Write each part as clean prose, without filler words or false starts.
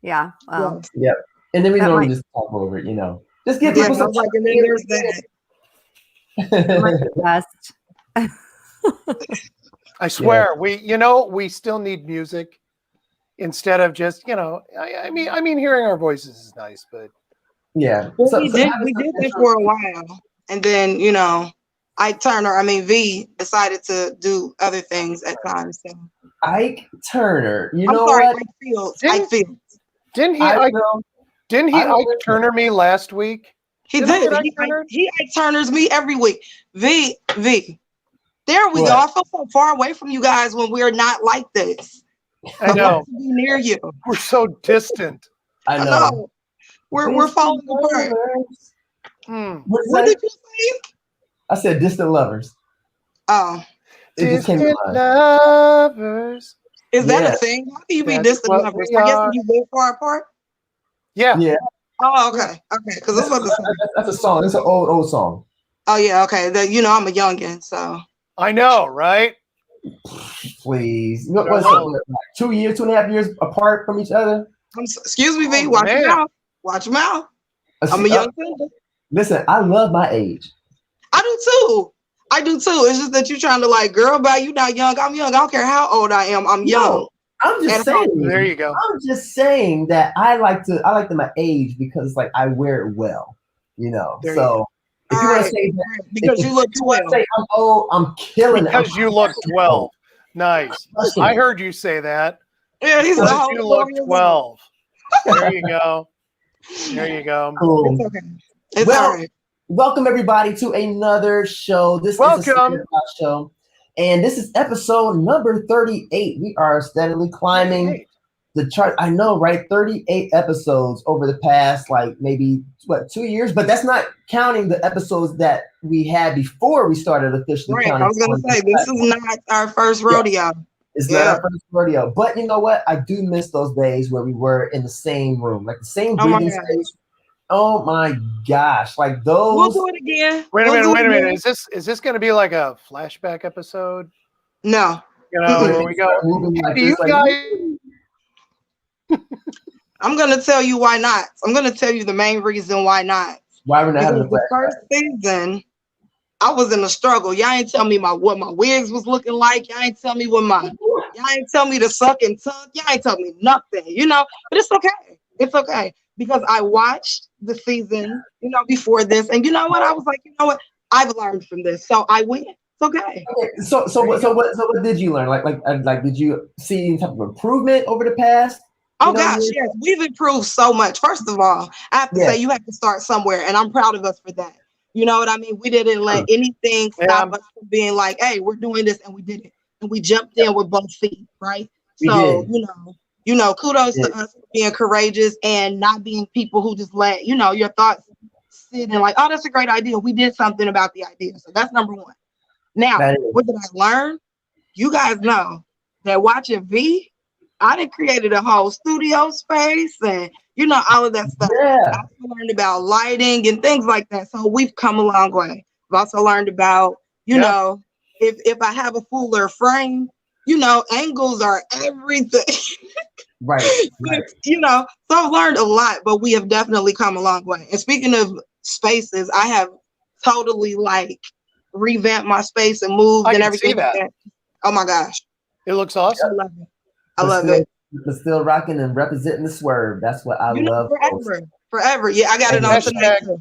Yeah. Well, Yes. Yep. And then we that normally might just talk over it, Just give Yeah, people I some was like, and then there's that. that might be best. I swear, we still need music instead of just, I mean, hearing our voices is nice, but Yeah. Well, So we have did some that intro. for a while, and then V decided to do other things at times. So Ike Turner. You I'm know sorry, what? Ike Fields. didn't he I Ike, will. didn't he I will. Ike Turner me last week? He Didn't I did. get Ike Turner? He Ike Turners me every week. V. There we go. What? I feel so far away from you guys when we're not like this. I know. Want to be near you. We're so distant. I I know. know. We're falling apart. What's What that? did you say? I said distant lovers. Oh, It just came to Distant mind. lovers. is that Yeah. a thing? How can you be That's distant what lovers? we I guess are. when you live far apart. Yeah. Yeah. Oh, okay. Because this was That's a song. It's an old song. Oh yeah, okay. I'm a youngin, so I know, right? Please. What's up? Like 2 years, 2.5 years apart from each other? excuse me, V. Oh, Watch your man. mouth. Watch your mouth. I'm a young tender. Listen, I love my age. I do too. It's just that you're trying to like, girl, bye, you not young. I'm young. I don't care how old I am. I'm young. No, I'm just At saying. home. There you go. I'm just saying that I like my age because like I wear it well, There So if you want to say that, because you look if you want 12. to say I'm old, I'm killing it. Because you look 12. Nice. I heard you say that. Yeah, he's Because a you look 12. There you go. There you go. Cool. It's okay. It's Well, all right. welcome everybody to another show. This is a Welcome. Slanted show, and this is episode number 38. We are steadily climbing the chart. I know, right? 38 episodes over the past, like maybe 2 years, but that's not counting the episodes that we had before we started officially Right. counting. I was gonna say this is not our first rodeo. It's not our first rodeo, but you know what? I do miss those days where we were in the same room, like the same breathing space. Oh my gosh! Like those. We'll do it again. Wait a minute. Is this going to be like a flashback episode? No. Where we go? Like Do you this, guys? I'm gonna tell you why not. I'm gonna tell you the main reason why not. Why we're not having a the first season, I was in a struggle. Y'all ain't tell me what my wigs was looking like. Y'all ain't tell me y'all ain't tell me the sucking tongue. Y'all ain't tell me nothing, But it's okay. It's okay. Because I watched the season, before this. And you know what? I was like, you know what? I've learned from this. So I win. It's okay. So what did you learn? Like did you see any type of improvement over the past? Oh gosh, yes. We've improved so much. First of all, I have to say you have to start somewhere. And I'm proud of us for that. You know what I mean? We didn't let anything stop us from being like, hey, we're doing this, and we did it. And we jumped in with both feet, right? So, kudos to us for being courageous and not being people who just let, your thoughts sit and like, oh, that's a great idea. We did something about the idea. So that's number one. Now, what did I learn? You guys know that watching V, I done created a whole studio space and, all of that stuff. Yeah. I also learned about lighting and things like that. So we've come a long way. I've also learned about, if I have a fuller frame, angles are everything. Right. So I've learned a lot, but we have definitely come a long way. And speaking of spaces, I have totally revamped my space and moved and everything. I can see that. Oh my gosh. It looks awesome. I love it. I love it. But still rocking and representing the swerve. That's what I love. Forever. Yeah, I got it on tonight too.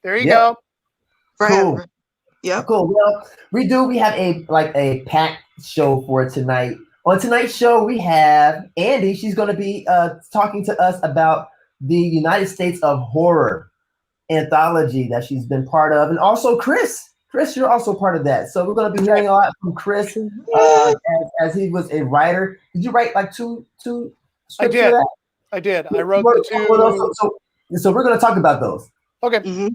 There you go. Forever. Yeah. Cool. Well, we have a packed show for tonight. On tonight's show, we have Andi. She's going to be talking to us about the United States of Horror anthology that she's been part of, and also Chris. Chris, you're also part of that. So we're going to be hearing a lot from Chris as he was a writer. Did you write two scripts? I did. For that? I did. I wrote the two. So we're going to talk about those. Okay. Mm-hmm.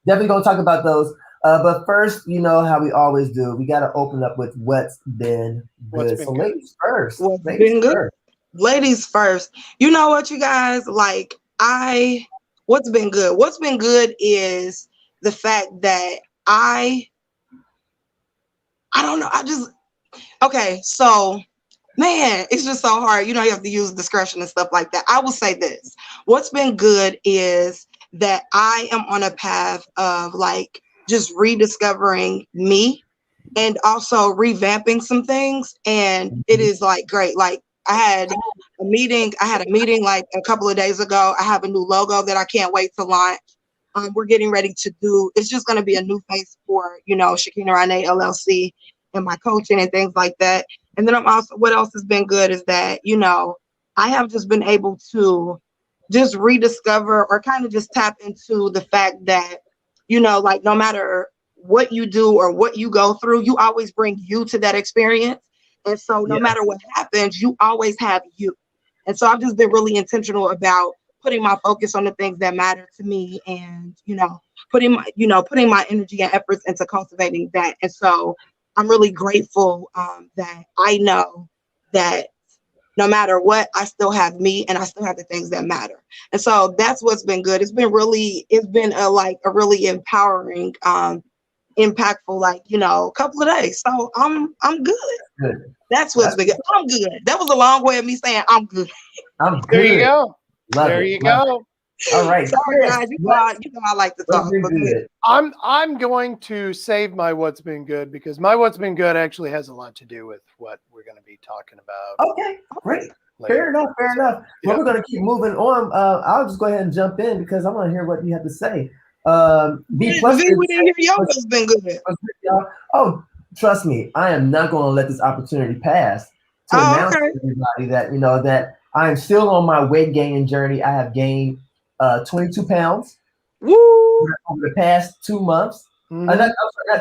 Definitely going to talk about those. But first, you know how we always do. We got to open up with what's been good. So ladies first. What's been good? Ladies first. You know what, you guys? What's been good? What's been good is the fact that I don't know. Okay, so man, it's just so hard. You have to use discretion and stuff like that. I will say this. What's been good is that I am on a path of like just rediscovering me and also revamping some things. And it is like great. Like I had a meeting like a couple of days ago. I have a new logo that I can't wait to launch. We're getting ready to do, it's just going to be a new face for, Shakina Rene LLC and my coaching and things like that. And then what else has been good is that, I have just been able to just rediscover or kind of just tap into the fact that, like no matter what you do or what you go through, you always bring you to that experience. And so no matter what happens, you always have you. And so I've just been really intentional about putting my focus on the things that matter to me and, putting my energy and efforts into cultivating that. And so I'm really grateful that I know that no matter what, I still have me and I still have the things that matter. And so that's what's been good. It's been a really empowering, impactful, couple of days. So I'm good. That's what's been good. I'm good. That was a long way of me saying I'm good. I'm good. There you go. There you go. All right. Sorry, guys. You know I like to talk. I'm going to save my what's been good because my what's been good actually has a lot to do with what we're going to be talking about. Okay, great. Fair enough. Well, we're going to keep moving on. I'll just go ahead and jump in because I want to hear what you have to say. We didn't hear your what's been good. Oh, trust me, I am not going to let this opportunity pass to announce to everybody that that I am still on my weight gaining journey. I have gained 22 pounds. Woo! Over the past 2 months. Not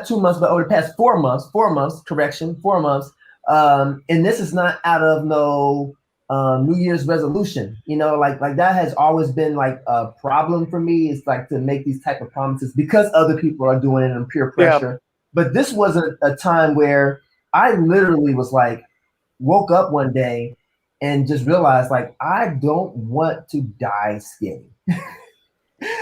2 months, but over the past 4 months. 4 months. Correction, 4 months. And this is not out of no New Year's resolution. Like that has always been like a problem for me. It's like to make these type of promises because other people are doing it and peer pressure. Yeah. But this was a time where I literally was like, woke up one day and just realized like I don't want to die skinny.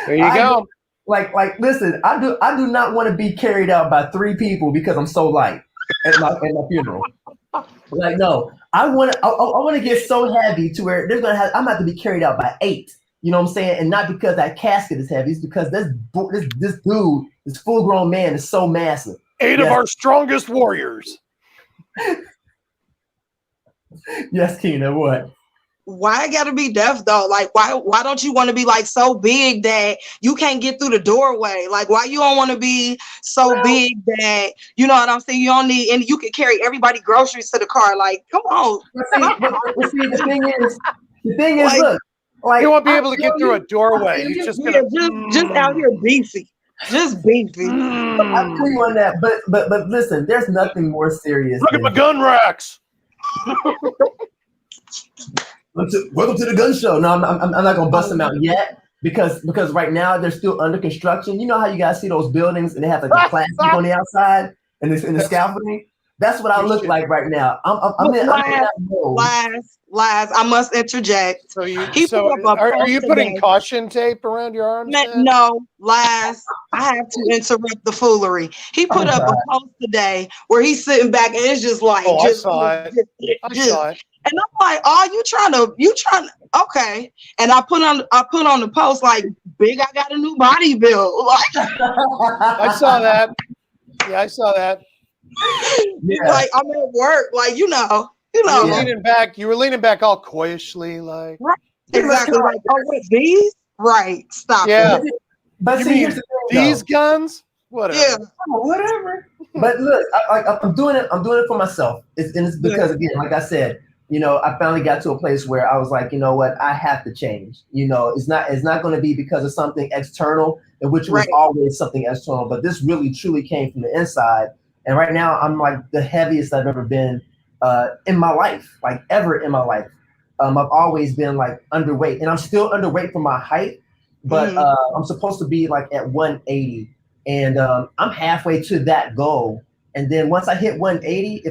There you go. Like, listen, I do not want to be carried out by 3 people because I'm so light at my funeral. Like, no, I want to get so heavy to where I'm gonna have to be carried out by 8. You know what I'm saying? And not because that casket is heavy, it's because this dude, this full grown man, is so massive. 8 of our strongest warriors. Yes, Tina. What? Why I gotta be deaf though? Like why don't you want to be like so big that you can't get through the doorway? Like why you don't want to be so big that you know what I'm saying? You don't need and you can carry everybody groceries to the car. Like come on. The thing is, like, look, you won't be able to get through a doorway. You're just gonna just out here beefy. Just beefy. I feel you on that, but listen, there's nothing more serious. Look at my gun racks. Welcome to the gun show. No, I'm not gonna bust them out yet because right now they're still under construction. You know how you guys see those buildings and they have like the plastic on the outside and the scaffolding. That's what I look like right now. Lies. I must interject. So are you putting caution tape around your arms? No, lies. I have to interrupt the foolery. He put up a post today where he's sitting back and it's just like, I saw it. And I'm like, oh, you trying to, okay. And I put on the post like, big, I got a new body build. Like, I saw that. Yeah, I saw that. Yeah. Like I'm at work, like you were leaning back all coyishly, like right. Exactly. Like, oh, what, these? Right. Stop. Yeah. It. But see, here's the thing, these guns? Whatever. Yeah. Whatever. But look, I'm doing it for myself. It's because again, like I said, I finally got to a place where I was like, you know what, I have to change. It's not going to be because of something external, in which was always something external, but this really truly came from the inside. And right now I'm like the heaviest I've ever been in my life, like ever in my life. I've always been like underweight, and I'm still underweight for my height, but I'm supposed to be like at 180, and I'm halfway to that goal. And then once I hit 180,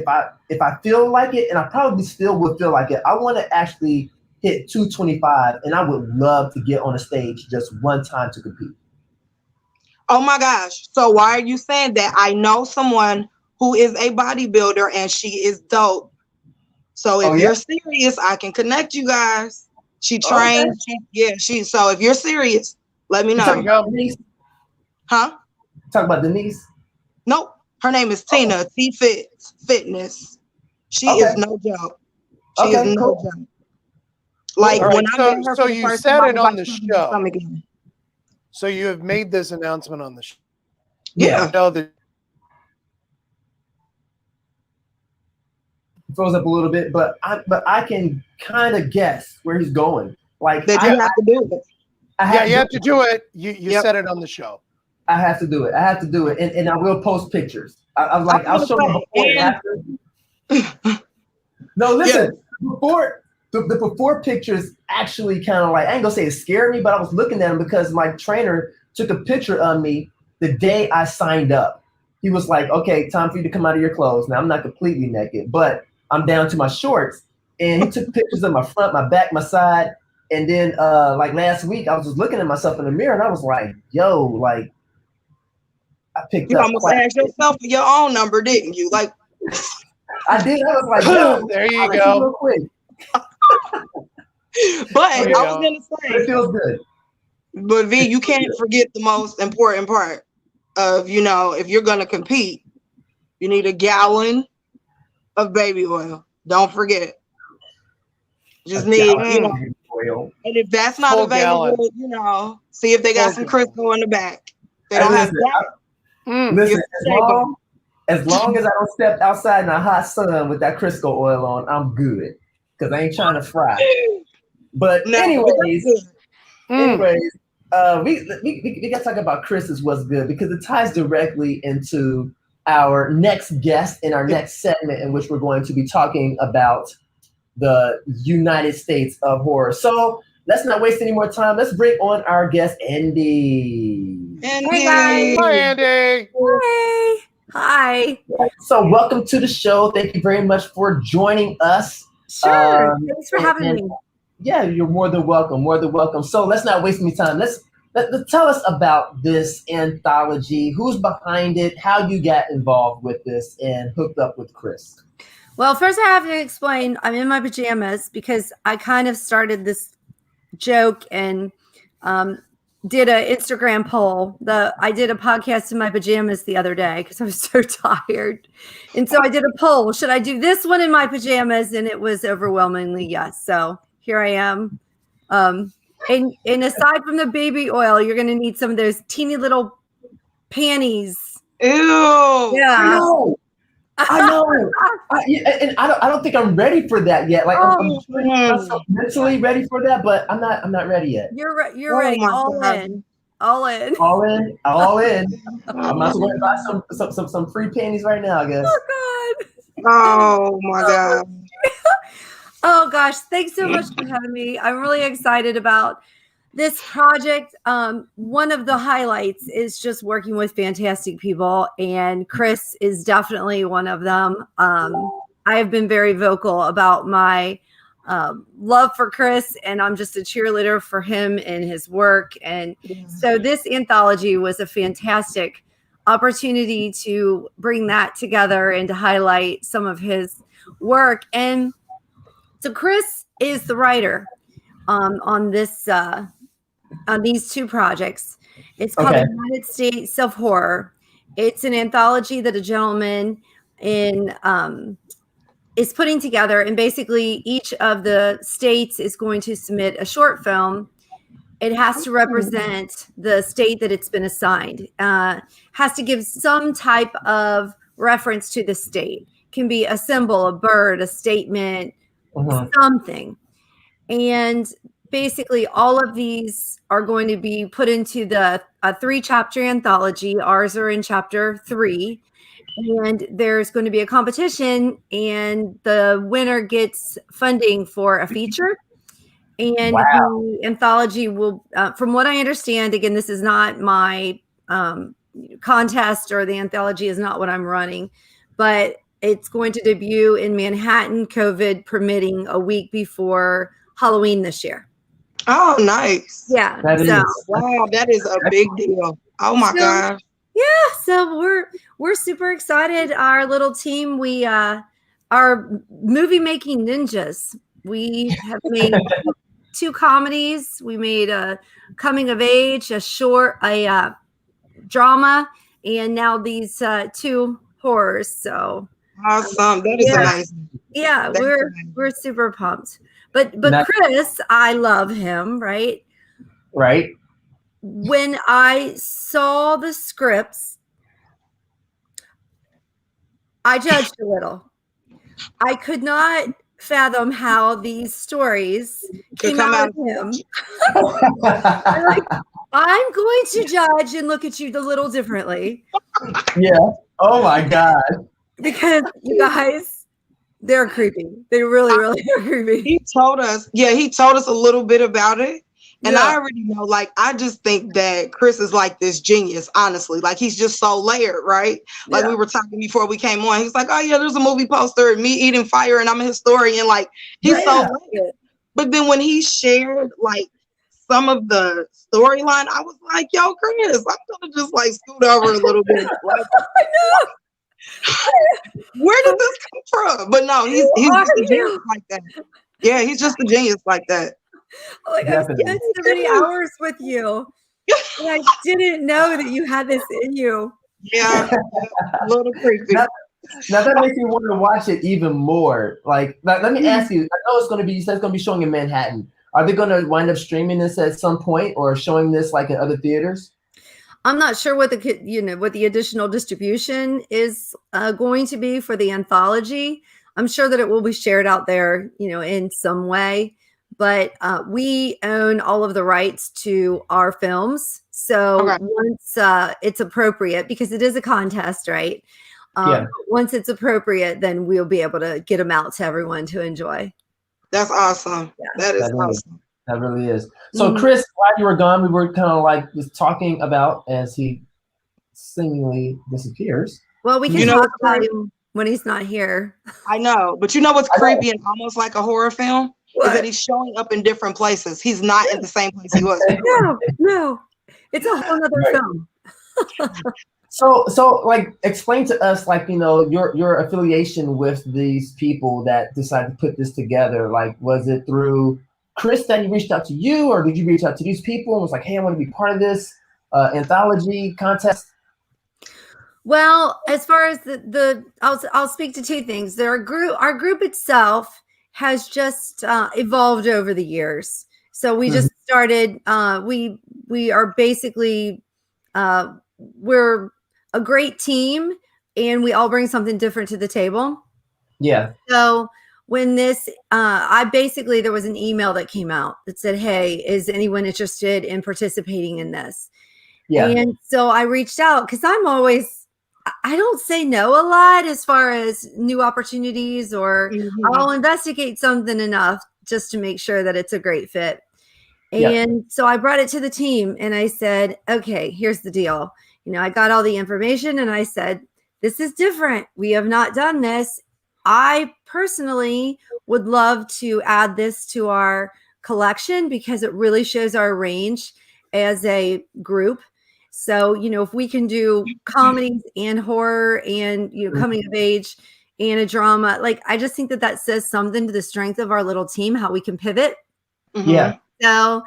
if I feel like it, and I probably still would feel like it, I want to actually hit 225, and I would love to get on a stage just one time to compete. Oh my gosh. So why are you saying that? I know someone who is a bodybuilder and she is dope. So if you're serious, I can connect you guys. She trained. So if you're serious, let me know. Huh? Talk about Denise? Nope. Her name is Tina. T Fitness. She is no joke. She is no joke. Like right, when I met her so for the you first said time, it I on was the like, show. So you have made this announcement on the show. Yeah. No, the throws up a little bit, but I can kind of guess where he's going. Like that you have to do it. You have to do it. You said it on the show. I have to do it. I have to do it, and I will post pictures. I'll show you before and after. No, listen. Before the before pictures actually kind of like, I ain't gonna say it scared me, but I was looking at them because my trainer took a picture of me the day I signed up. He was like, "Okay, time for you to come out of your clothes." Now I'm not completely naked, but I'm down to my shorts. And he took pictures of my front, my back, my side. And then like last week, I was just looking at myself in the mirror and I was like, yo, like I picked you up. You almost asked yourself for your own number, didn't you? Like I did. I was like, yo, there you go. Real quick. But I was gonna say, it feels good. But V, you can't forget the most important part of, if you're gonna compete, you need a gallon of baby oil. Don't forget. Just need, oil. And if that's not available, see if they got some Crisco in the back. They don't have that. Listen, as long as I don't step outside in the hot sun with that Crisco oil on, I'm good. Because I ain't trying to fry. But anyways, we got to talk about Chris is what's good, because it ties directly into our next guest in our next segment, in which we're going to be talking about the United States of horror. So let's not waste any more time. Let's bring on our guest, Andi. Hey guys. Hi, Andi. Hey. Hi. So welcome to the show. Thank you very much for joining us. Sure. Thanks for having me. Yeah, you're more than welcome. More than welcome. So let's not waste any time. Let's tell us about this anthology. Who's behind it? How you got involved with this and hooked up with Chris? Well, first I have to explain I'm in my pajamas because I kind of started this joke and did an Instagram poll. I did a podcast in my pajamas the other day because I was so tired. And so I did a poll. Should I do this one in my pajamas? And it was overwhelmingly yes. So here I am. And aside from the baby oil, you're going to need some of those teeny little panties. Ew. Yeah. I know. I don't think I'm ready for that yet. Like I'm mentally ready for that, but I'm not ready yet. You're ready. All in. I might as well buy some free panties right now, I guess. Oh God. Oh my God. Oh gosh, thanks so much for having me. I'm really excited about this project. One of the highlights is just working with fantastic people, and Chris is definitely one of them. I have been very vocal about my love for Chris, and I'm just a cheerleader for him and his work. And so this anthology was a fantastic opportunity to bring that together and to highlight some of his work. And so Chris is the writer on this on these two projects. It's called The United States of Horror. It's an anthology that a gentleman is putting together, and basically each of the states is going to submit a short film. It has to represent the state that it's been assigned. Has to give some type of reference to the state. Can be a symbol, a bird, a statement, something. And basically all of these are going to be put into a 3-chapter anthology. Ours are in chapter 3. And there's going to be a competition, and the winner gets funding for a feature. And the anthology will, from what I understand, again, this is not my contest, or the anthology is not what I'm running, but it's going to debut in Manhattan, COVID permitting, a week before Halloween this year. Oh, nice. Yeah. Wow, that is a big deal. Oh my God. Yeah, so we're super excited. Our little team, we our movie making ninjas. We have made two comedies. We made a coming of age, a drama, and now these two horrors. So Awesome. That is amazing. Yeah, That's amazing. we're super pumped. But That's- Chris, I love him, right? Right. When I saw the scripts, I judged a little. I could not fathom how these stories came out of him. I'm going to judge and look at you a little differently. Yeah. Oh my God. Because you guys, they're creepy. They really are creepy. He told us a little bit about it. And I already know, like, I just think that Chris is like this genius, honestly. Like, he's just so layered, right? Like, we were talking before we came on. He's like, oh, yeah, there's a movie poster of me eating fire and I'm a historian. Like, he's so layered. But then when he shared, like, some of the storyline, I was like, yo, Chris, I'm going to just, like, scoot over a little bit. Like, I know. Where did this come from? But no, he's just a genius like that. Yeah, he's just a genius like that. Like, I've spent so many hours with you, and I didn't know that you had this in you. Yeah, a little creepy. Now that makes me want to watch it even more. Like, let me ask you. I know it's going to be. You said it's going to be showing in Manhattan. Are they going to wind up streaming this at some point, or showing this like in other theaters? I'm not sure what the additional distribution is going to be for the anthology. I'm sure that it will be shared out there, in some way. But we own all of the rights to our films. So once it's appropriate, because it is a contest, right? Once it's appropriate, then we'll be able to get them out to everyone to enjoy. That's awesome. Yeah. That is awesome. That really is. So, Chris, while you were gone, we were kind of like just talking about as he seemingly disappears. Well, we can talk about him when he's not here. I know. But you know what's creepy and almost like a horror film? Is that he's showing up in different places. He's not in the same place he was. No. It's a whole other film. So like, explain to us, like, your affiliation with these people that decided to put this together. Like, was it through Chris that he reached out to you, or did you reach out to these people and was like, hey, I want to be part of this anthology contest? Well, as far as I'll speak to two things. Our group itself has just evolved over the years. So we just started, we are basically, we're a great team and we all bring something different to the table. Yeah. So when there was an email that came out that said, hey, is anyone interested in participating in this? Yeah. And so I reached out because I don't say no a lot as far as new opportunities, or I'll investigate something enough just to make sure that it's a great fit. And so I brought it to the team and I said, okay, here's the deal. I got all the information and I said, this is different. We have not done this. I personally would love to add this to our collection because it really shows our range as a group. So, if we can do comedies and horror and, coming of age and a drama, like, I just think that says something to the strength of our little team, how we can pivot. Yeah. So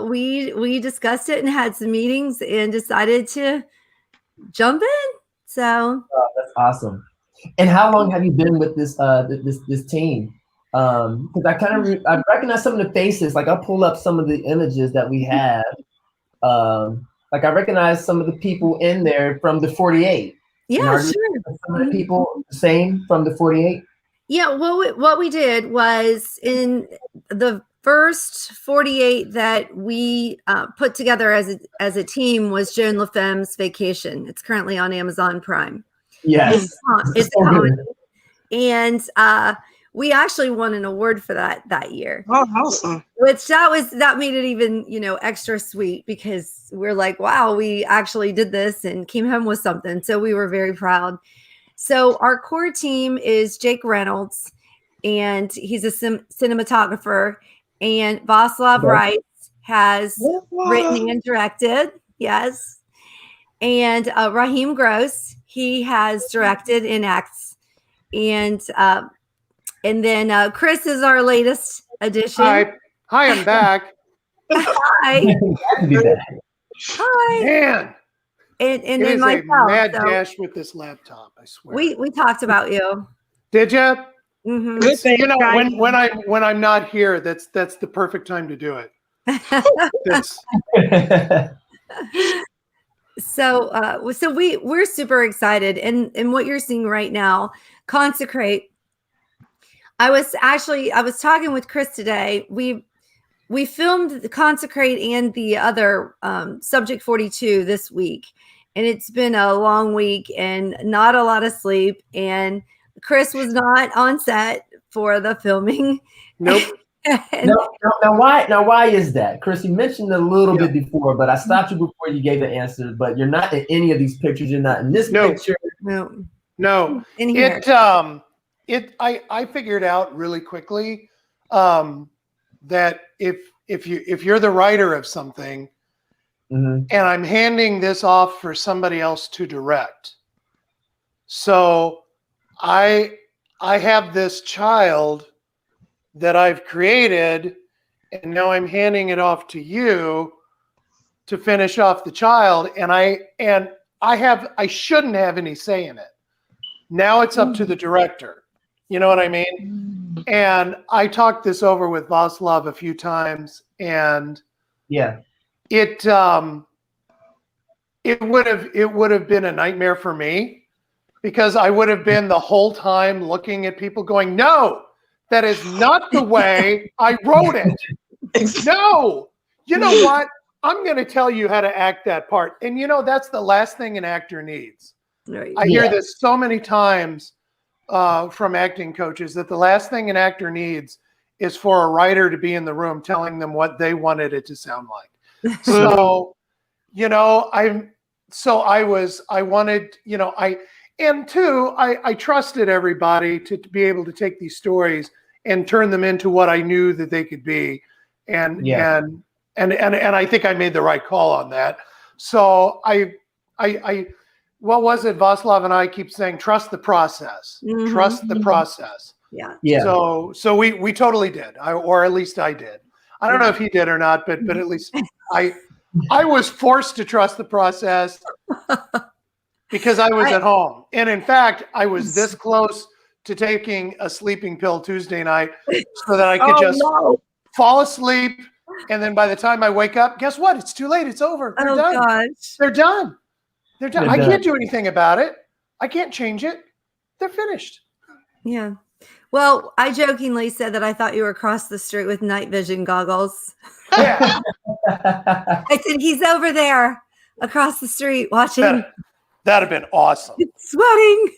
we discussed it and had some meetings and decided to jump in. So that's awesome. And how long have you been with this this team? Because I recognize some of the faces. Like, I'll pull up some of the images that we have. Like, I recognize some of the people in there from the 48. Yeah, sure. Some of the people the same from the 48. Yeah, well, what we did was in the first 48 that we put together as a team was Joan LaFemme's Vacation. It's currently on Amazon Prime. Yes, it's so comedy. And we actually won an award for that year. Oh, awesome! Which that made it even extra sweet because we're like, wow, we actually did this and came home with something. So we were very proud. So our core team is Jake Reynolds, and he's a cinematographer, and Václav Rice has written and directed. Yes, and Raheem Gross, he has directed and acts. And then Chris is our latest addition. Hi, I'm back. Hi. Hi. Man, And it then is a myself. mad So dash with this laptop. I swear. we talked about you. Did you? Mhm. Good thing, You know, guys. when I'm not here, that's the perfect time to do it. That's So we're super excited, and what you're seeing right now, Consecrate. I was talking with Chris today. We filmed the Consecrate and the other Subject 42 this week, and it's been a long week and not a lot of sleep. And Chris was not on set for the filming. nope. Now why is that? Chris, you mentioned a little bit before, but I stopped you before you gave the answer. But you're not in any of these pictures. You're not in this picture. No. In here. I figured out really quickly that if you're the writer of something, and I'm handing this off for somebody else to direct, so I have this child that I've created, and now I'm handing it off to you to finish off the child, and I shouldn't have any say in it. Now it's up to the director. You know what I mean? And I talked this over with Vaslav a few times, and it would have been a nightmare for me, because I would have been the whole time looking at people going, no, that is not the way I wrote it. No, you know what? I'm going to tell you how to act that part. And that's the last thing an actor needs. Right. I hear this so many times from acting coaches, that the last thing an actor needs is for a writer to be in the room telling them what they wanted it to sound like. So, I trusted everybody to be able to take these stories and turn them into what I knew that they could be. And I think I made the right call on that. So what was it? Vaslav and I keep saying, trust the process. Trust the process. Yeah. So we totally did, or at least I did. I don't know if he did or not, but at least I was forced to trust the process because I was at home. And in fact, I was this close to taking a sleeping pill Tuesday night so that I could fall asleep. And then by the time I wake up, guess what? It's too late. It's over. They're done. Gosh. They're done. They're done. I can't do anything about it. I can't change it. They're finished. Yeah. Well, I jokingly said that I thought you were across the street with night vision goggles. Yeah. I said, he's over there across the street watching. That'd have been awesome. Sweating.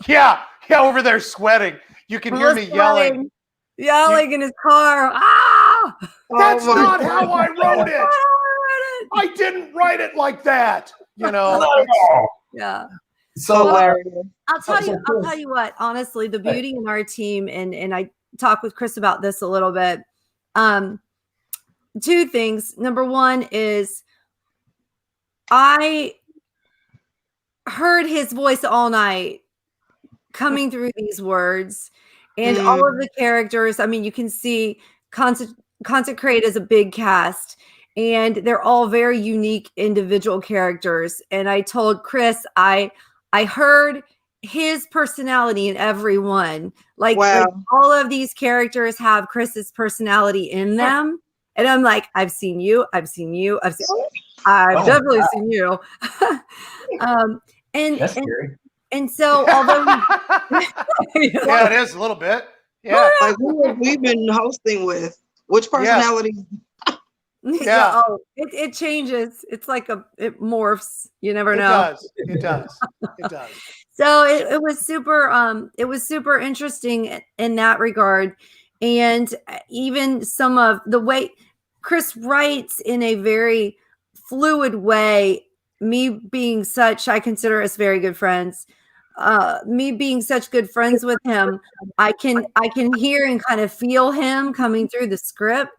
Yeah, over there sweating. You can hear me yelling in his car. Ah! That's not how I wrote it. I didn't write it like that. Yeah. So I'll tell you what, honestly, the beauty in our team, and I talked with Chris about this a little bit. Two things. Number one is I heard his voice all night coming through these words, and all of the characters. I mean, you can see Consecrate as a big cast, and they're all very unique individual characters. And I told Chris, I heard his personality in every one. Like all of these characters have Chris's personality in them. And I'm like, I've seen you. I've definitely seen you. And so, although yeah, it is a little bit. Yeah, like we've been hosting with which personality? Yeah. It changes. It's like it morphs. You never know. It does. So it was super interesting in that regard. And even some of the way Chris writes in a very fluid way, I consider us very good friends. Me being such good friends with him, I can hear and kind of feel him coming through the script.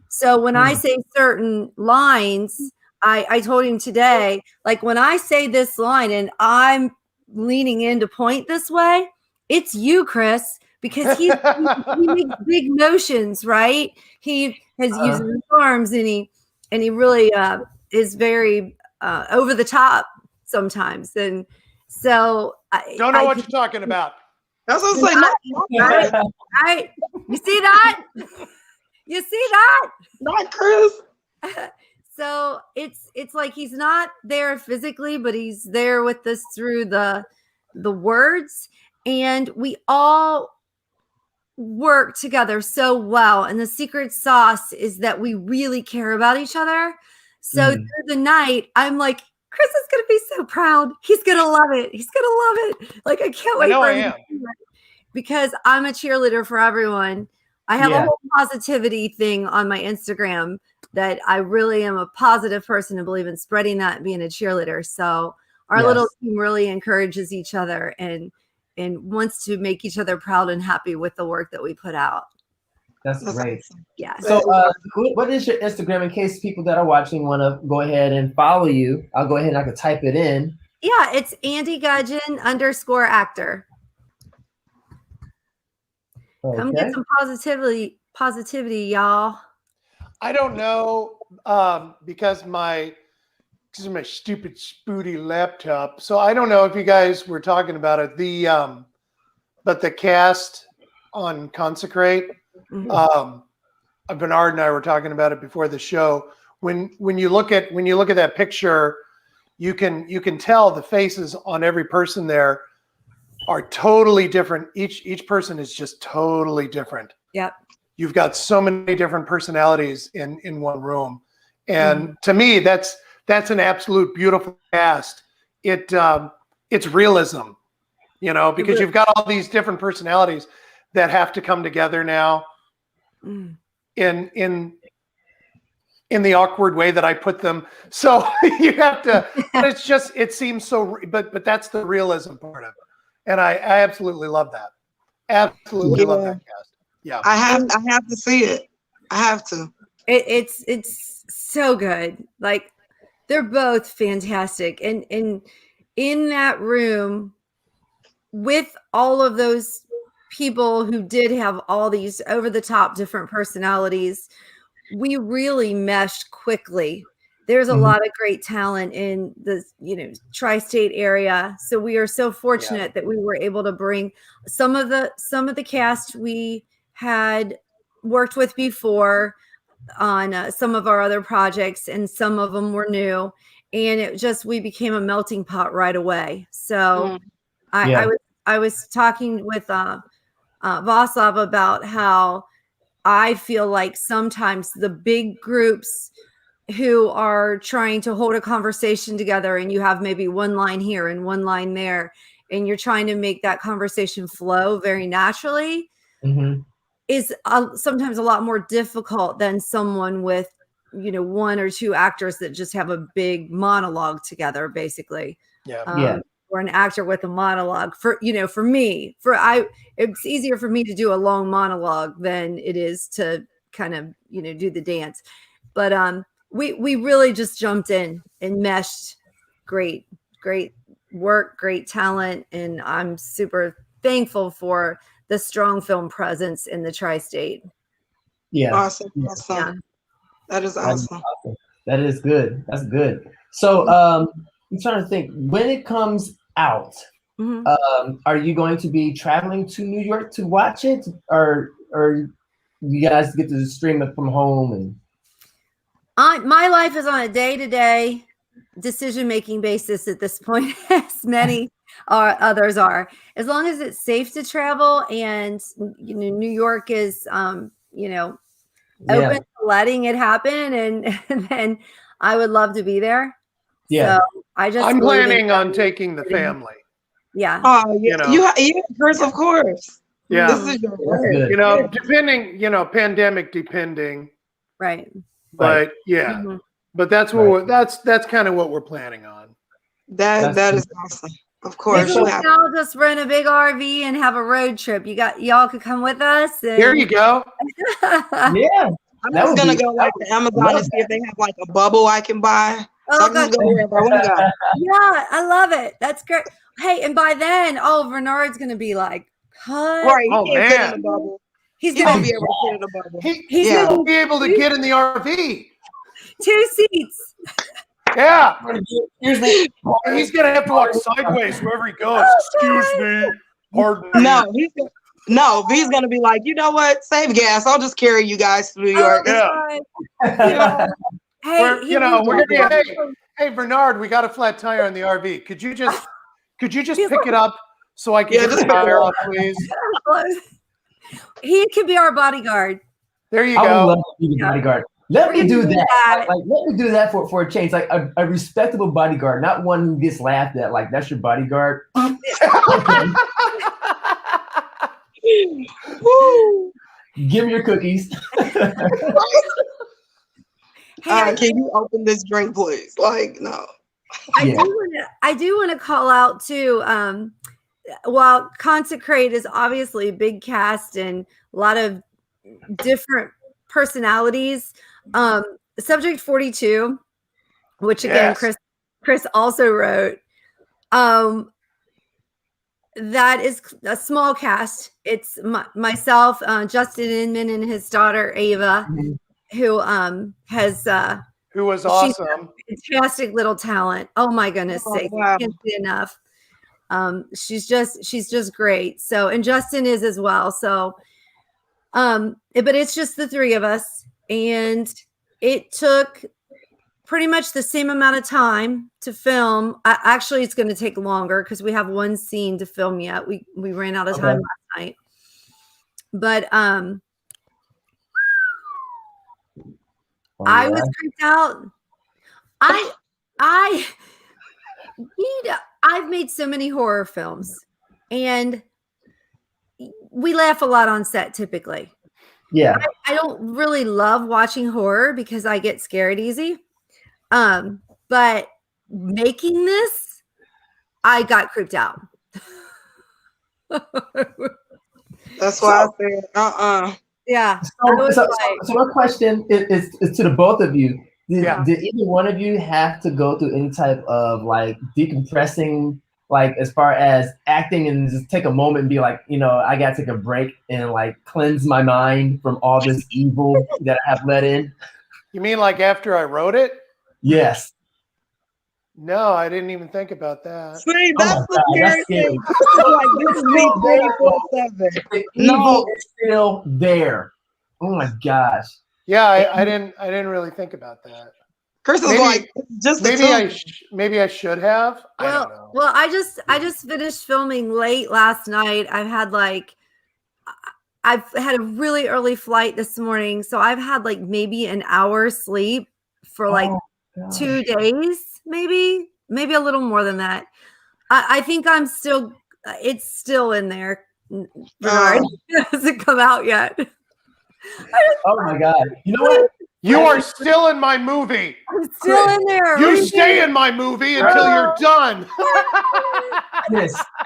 So when I say certain lines, I told him today, like when I say this line and I'm leaning in to point this way, it's you, Chris, because he makes big motions, right? He has used his arms, and he really is very over the top sometimes, and so Don't know what you're talking about. That's what I'm saying. Right? You see that? You see that? Not Chris. So it's like he's not there physically, but he's there with us through the words, and we all work together so well. And the secret sauce is that we really care about each other. So through the night, I'm like, Chris is gonna be so proud. He's gonna love it. He's gonna love it. Like, I can't wait for him to see it. Because I'm a cheerleader for everyone. I have a whole positivity thing on my Instagram that I really am a positive person and believe in spreading that and being a cheerleader. So our little team really encourages each other and wants to make each other proud and happy with the work that we put out. That's great. Yeah. So what is your Instagram in case people that are watching want to go ahead and follow you? I'll go ahead and I can type it in. Yeah, it's Andi Gudgeon _actor. Okay. Come get some positivity, y'all. I don't know because my stupid spooty laptop. So I don't know if you guys were talking about it. But the cast on Consecrate, Bernard and I were talking about it before the show. When you look at that picture, you can tell the faces on every person there are totally different. Each person is just totally different. Yep. You've got so many different personalities in one room. And to me, that's an absolute beautiful cast. It's realism, because you've got all these different personalities that have to come together now in the awkward way that I put them. So you have to, but it seems so, but that's the realism part of it. And I absolutely love that. Absolutely love that cast. Yeah. I have to see it. I have to. It's so good. Like, they're both fantastic. And in that room with all of those people who did have all these over the top different personalities, we really meshed quickly. There's a lot of great talent in the tri-state area. So we are so fortunate that we were able to bring some of the cast we had worked with before on some of our other projects, and some of them were new, and we became a melting pot right away. So I was talking with Vaslav about how I feel like sometimes the big groups who are trying to hold a conversation together, and you have maybe one line here and one line there, and you're trying to make that conversation flow very naturally, is sometimes a lot more difficult than someone with, one or two actors that just have a big monologue together, basically. Or an actor with a monologue. For me, it's easier for me to do a long monologue than it is to kind of, do the dance. But we really just jumped in and meshed. Great work, great talent, and I'm super thankful for the strong film presence in the tri-state. Awesome. Yeah. That is awesome. That is good. That's good. So I'm trying to think, when it comes out, are you going to be traveling to New York to watch it, or you guys get to stream it from home? And my life is on a day-to-day decision-making basis at this point, as many others are. As long as it's safe to travel, and New York is open to letting it happen, and then I would love to be there. So I'm planning on taking the family. Yeah. Oh, yeah. Chris, of course. Yeah. This is your word. Depending, pandemic depending. Right. But but that's what that's kind of what we're planning on. That is awesome. Of course. Maybe I'll just rent a big RV and have a road trip. Y'all could come with us. There you go. I'm just gonna go to Amazon and see if they have like a bubble I can buy. So I can just go wherever I want to go. Yeah, I love it. That's great. Hey, and by then, Bernard's gonna be like Right. Oh, He can't fit in man. the bubble. He's He gonna won't be able to fit in the bubble. He's Yeah. going to be able to get in the RV. 2 seats. Yeah. Excuse me. And he's going to have to walk sideways wherever he goes. Excuse me. Pardon me. No, he's gonna be like, you know what? Save gas. I'll just carry you guys to New York. Yeah. Yeah. Hey, We're going to be, hey, Bernard, we got a flat tire on the RV. Could you just pick it up so I can get just the pick it tire up. off, please? He could be our bodyguard. There you I would go. love to be the bodyguard. Let me do that. that. Like, let me do that for a change. Like a respectable bodyguard, not one who gets laughed at. Like, that's your bodyguard. Woo. Give me your cookies. Hey, Can you open this drink, please? Like, no. I do want to call out too. While Consecrate is obviously a big cast and a lot of different personalities, Subject 42, which again Chris also wrote, that is a small cast. It's myself, Justin Inman, and his daughter Ava, who was awesome. She's a fantastic little talent. Oh my goodness sake, wow. I can't say enough. She's just great. So, and Justin is as well. So, but it's just the three of us, and it took pretty much the same amount of time to film. Actually, it's going to take longer because we have one scene to film yet. We ran out of time last night, but I was creeped out. I've made so many horror films, and we laugh a lot on set typically. Yeah. I don't really love watching horror because I get scared easy. But making this, I got creeped out. That's why I said, Yeah. So my question is to the both of you. Did either one of you have to go through any type of like decompressing, like as far as acting, and just take a moment and be like, I gotta take a break and like cleanse my mind from all this evil that I have let in? You mean like after I wrote it? Yes. No, I didn't even think about that. See, that's the scary thing. Like, this is me 24/7. The evil is still there. Oh my gosh. Yeah, I didn't really think about that. Chris is like, just maybe I should have. I don't know. Well, I just finished filming late last night. I've had a really early flight this morning, so I've had like maybe an hour sleep for like 2 days, maybe a little more than that. I think it's still in there. Bernard. It hasn't come out yet. Oh my God. You know what? You are still in my movie. I'm still in there. You stay in my movie until you're done.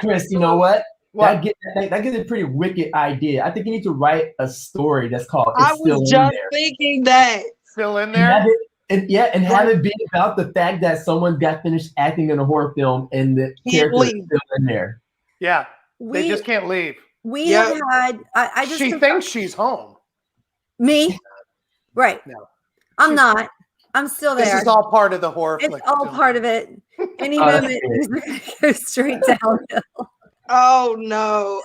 Chris, you know what? That gives a pretty wicked idea. I think you need to write a story that's called I was just thinking that. Still in there? And have it be about the fact that someone got finished acting in a horror film and the character is still in there. Yeah. They just can't leave. We have had she thinks she's home. Me? Right. No. I'm not. I'm still there. This is all part of the horror flick. It's all part of it. Any moment he's gonna go straight downhill. Oh no.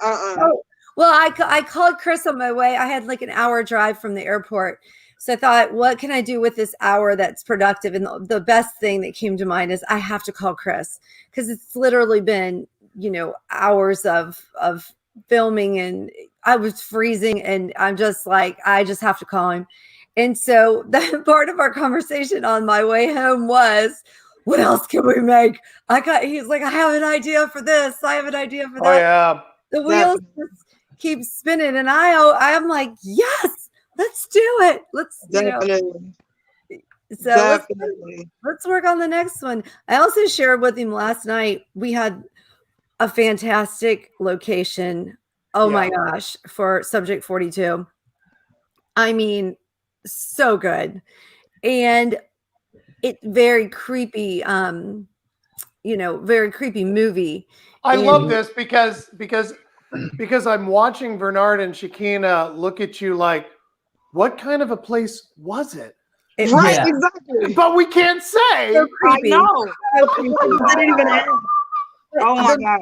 Well, I called Chris on my way. I had like an hour drive from the airport. So I thought, what can I do with this hour that's productive? And the best thing that came to mind is I have to call Chris, because it's literally been, hours of filming, and I was freezing, and I'm just like, I just have to call him. And so that part of our conversation on my way home was, what else can we make? He's like, I have an idea for this. I have an idea for that. Oh yeah. The wheels just keep spinning, and I'm like, yes, let's do it. Let's let's work on the next one. I also shared with him last night. We had a fantastic location. Oh my gosh, for Subject 42. I mean, so good. And it very creepy, very creepy movie. I love this because because I'm watching Bernard and Shakina look at you like, what kind of a place was it? Right, Yeah. exactly. But we can't say. So I creepy. know. So creepy. I didn't even ask. Oh my God.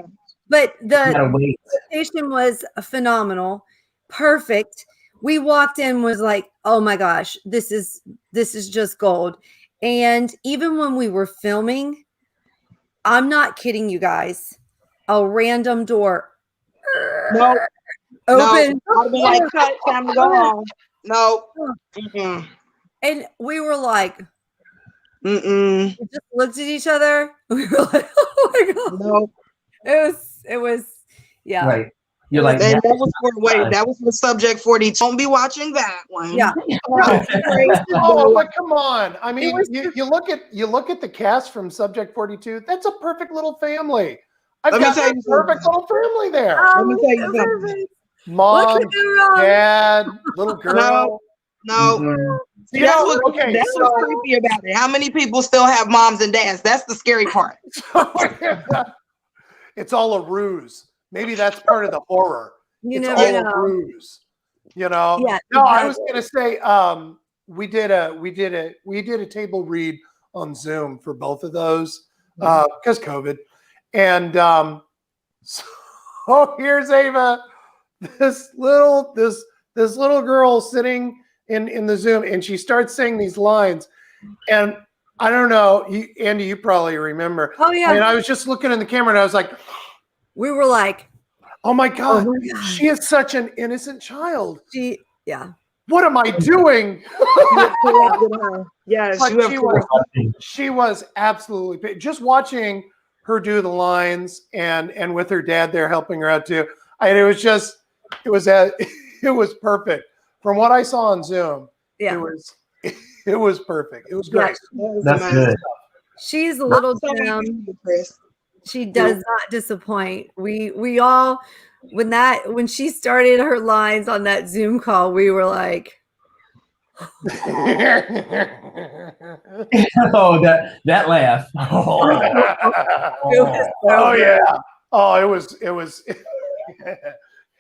But Gotta the wait. station was phenomenal, perfect. We walked in, was like, oh my gosh, this is just gold. And even when we were filming, I'm not kidding you guys, a random door No, open, no. I'd be like, cut, time to go home. No. Mm-mm. and we were like, Mm-mm. we just looked at each other. We were like, oh my god, No. it was, yeah, Right. You're It like, And now that was is for not the time. that was for subject 40. Don't be watching that one. yeah. Oh, but come on. I mean, was you look at the cast from Subject 42. That's a perfect little family. I've Let me got tell a you perfect something. little family there. Let me tell you So something. perfect. What Mom, could go wrong? dad, little girl. No. Mhm. See, You that's know, what okay, that's so- what's creepy about it. How many people still have moms and dads? That's the scary part. It's all a ruse. Maybe that's part of the horror. You It's never all know. a ruse. You know? Yeah, No, I was exactly. gonna say we did a table read on Zoom for both of those because COVID. And so here's Ava, this little girl sitting in the Zoom, and she starts saying these lines. And I don't know, Andy, you probably remember. Oh yeah. I mean, I was just looking in the camera and I was like, We were like, oh my God, oh my God. she is such an innocent child. Yeah. What am I doing? Yes, But you have she was absolutely just watching her do the lines and with her dad there helping her out too. It was perfect. From what I saw on Zoom, Yeah. it was perfect. It was great. That's good. She's a little gem. She does not disappoint. We all when she started her lines on that Zoom call, we were like, Oh, that laugh. Oh. Oh yeah. Oh, it was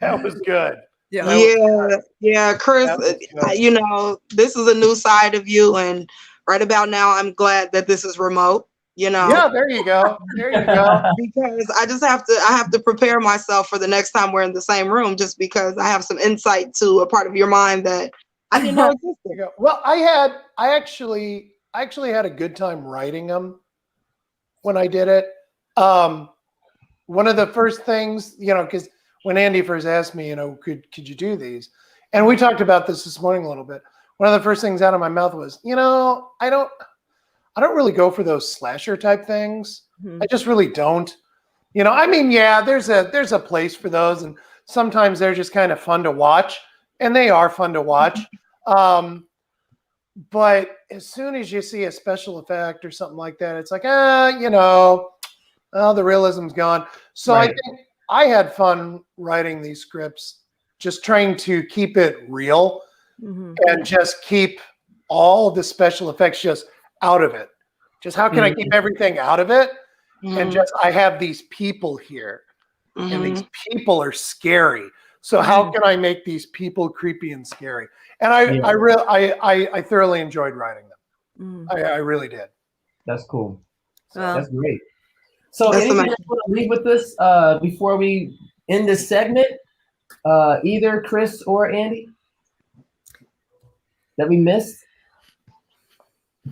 that was good. Yeah, Chris, you know, this is a new side of you, and right about now I'm glad that this is remote, you know. Yeah, there you go. Because I have to prepare myself for the next time we're in the same room, just because I have some insight to a part of your mind that I didn't know existed. Well, I actually had a good time writing them when I did it. One of the first things, you know, because when Andy first asked me, you know, could you do these? And we talked about this morning a little bit. One of the first things out of my mouth was, you know, I don't really go for those slasher type things. I just really don't. You know, I mean, yeah, there's a place for those, and sometimes they're just kind of fun to watch, and they are fun to watch. But as soon as you see a special effect or something like that, it's like, you know, the realism's gone. So right. I think I had fun writing these scripts, just trying to keep it real and just keep all the special effects just out of it. Just how can I keep everything out of it? And just, I have these people here and these people are scary. So how can I make these people creepy and scary? And I thoroughly enjoyed writing them. I really did. That's cool. So Wow. That's great. So anything you want to leave with us before we end this segment? Either Chris or Andy that we missed?